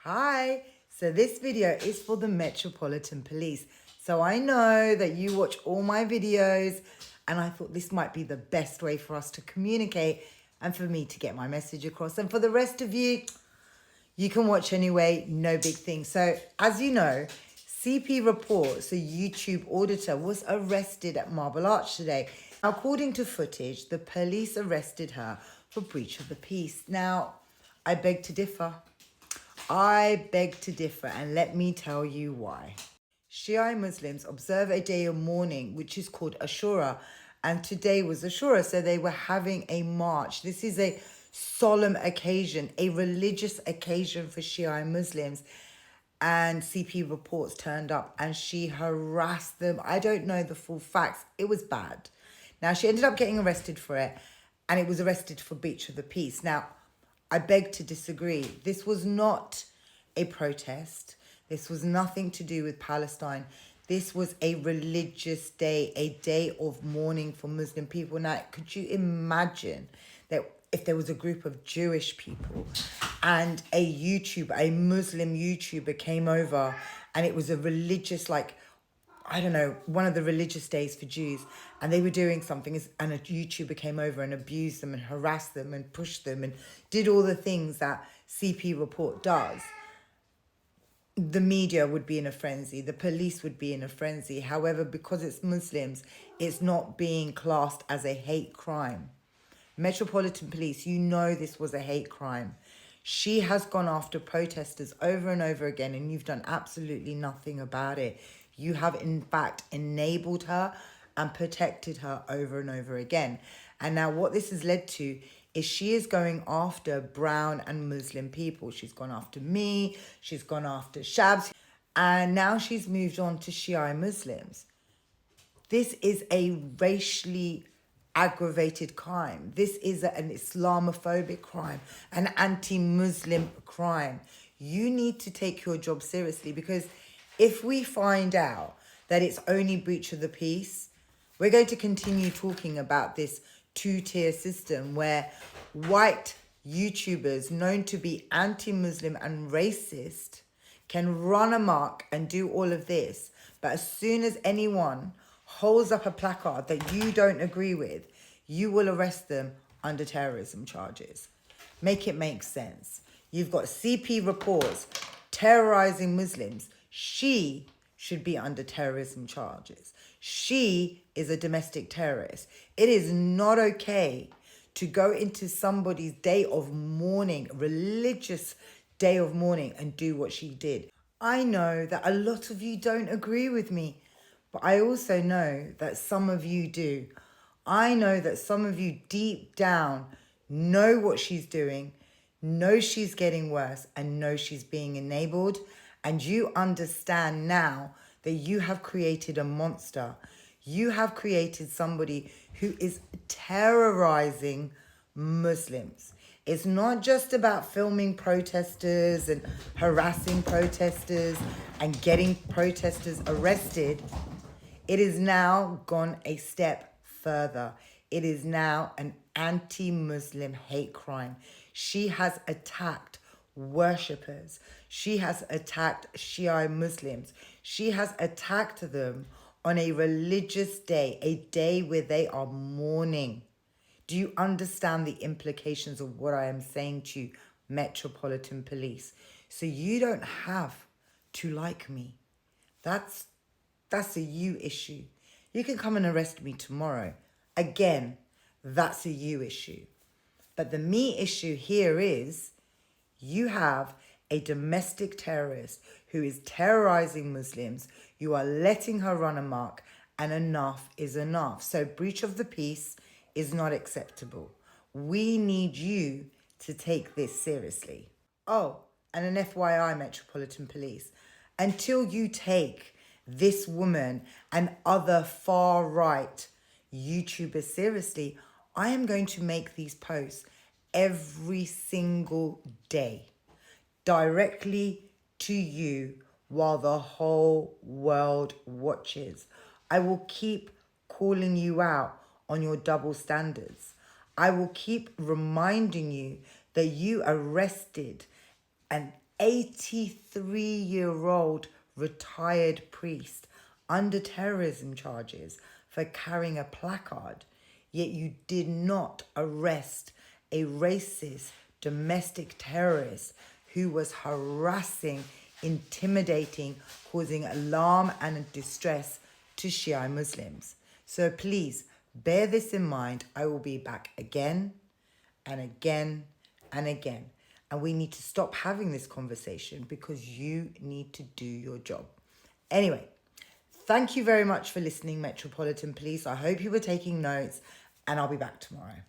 Hi, so this video is for the Metropolitan Police. So I know that you watch all my videos and I thought this might be the best way for us to communicate and for me to get my message across. And for the rest of you, you can watch anyway, no big thing. So as you know, CP reports a YouTube auditor was arrested at Marble Arch today. According to footage, the police arrested her for breach of the peace. Now, I beg to differ. And let me tell you why. Shia Muslims observe a day of mourning, which is called Ashura, and today was Ashura, so they were having a march. This is a solemn occasion, a religious occasion for Shia Muslims, and CP reports turned up and she harassed them. I don't know the full facts. It was bad. Now, she ended up getting arrested for it, and it was arrested for breach of the peace. Now, I beg to disagree. This was not a protest. This was nothing to do with Palestine. This was a religious day, a day of mourning for Muslim people. Now, could you imagine that if there was a group of Jewish people and a Muslim YouTuber came over and it was a religious, I don't know, one of the religious days for Jews, and they were doing something and a YouTuber came over and abused them and harassed them and pushed them and did all the things that CP report does. The media would be in a frenzy. The police would be in a frenzy. However, because it's Muslims, it's not being classed as a hate crime. Metropolitan Police, you know this was a hate crime. She has gone after protesters over and over again, and you've done absolutely nothing about it. You have, in fact, enabled her and protected her over and over again. And now what this has led to is she is going after brown and Muslim people. She's gone after me. She's gone after Shabs. And now she's moved on to Shia Muslims. This is a racially aggravated crime. This is an Islamophobic crime, an anti-Muslim crime. You need to take your job seriously, because if we find out that it's only breach of the peace, we're going to continue talking about this two-tier system where white YouTubers known to be anti-Muslim and racist can run amok and do all of this. But as soon as anyone holds up a placard that you don't agree with, you will arrest them under terrorism charges. Make it make sense. You've got CP reports terrorizing Muslims. She should be under terrorism charges. She is a domestic terrorist. It is not okay to go into somebody's day of mourning, religious day of mourning, and do what she did. I know that a lot of you don't agree with me, but I also know that some of you do. I know that some of you deep down know what she's doing, know she's getting worse, and know she's being enabled. And you understand now that you have created a monster. You have created somebody who is terrorizing Muslims. It's not just about filming protesters and harassing protesters and getting protesters arrested. It is now gone a step further. It is now an anti-Muslim hate crime. She has attacked worshippers. She has attacked Shia Muslims. She has attacked them on a religious day, a day where they are mourning. Do you understand the implications of what I am saying to you, Metropolitan Police? So you don't have to like me. That's a you issue. You can come and arrest me tomorrow. Again, that's a you issue. But the me issue here is you have a domestic terrorist who is terrorizing Muslims. You are letting her run amok, and enough is enough. So breach of the peace is not acceptable. We need you to take this seriously. Oh, and an FYI, Metropolitan Police, until you take this woman and other far-right YouTubers seriously, I am going to make these posts every single day directly to you while the whole world watches. I will keep calling you out on your double standards. I will keep reminding you that you arrested an 83-year-old retired priest under terrorism charges for carrying a placard, yet you did not arrest a racist domestic terrorist who was harassing, intimidating, causing alarm and distress to Shia Muslims. So please bear this in mind. I will be back again and again and again. And we need to stop having this conversation because you need to do your job. Anyway, thank you very much for listening, Metropolitan Police. I hope you were taking notes, and I'll be back tomorrow.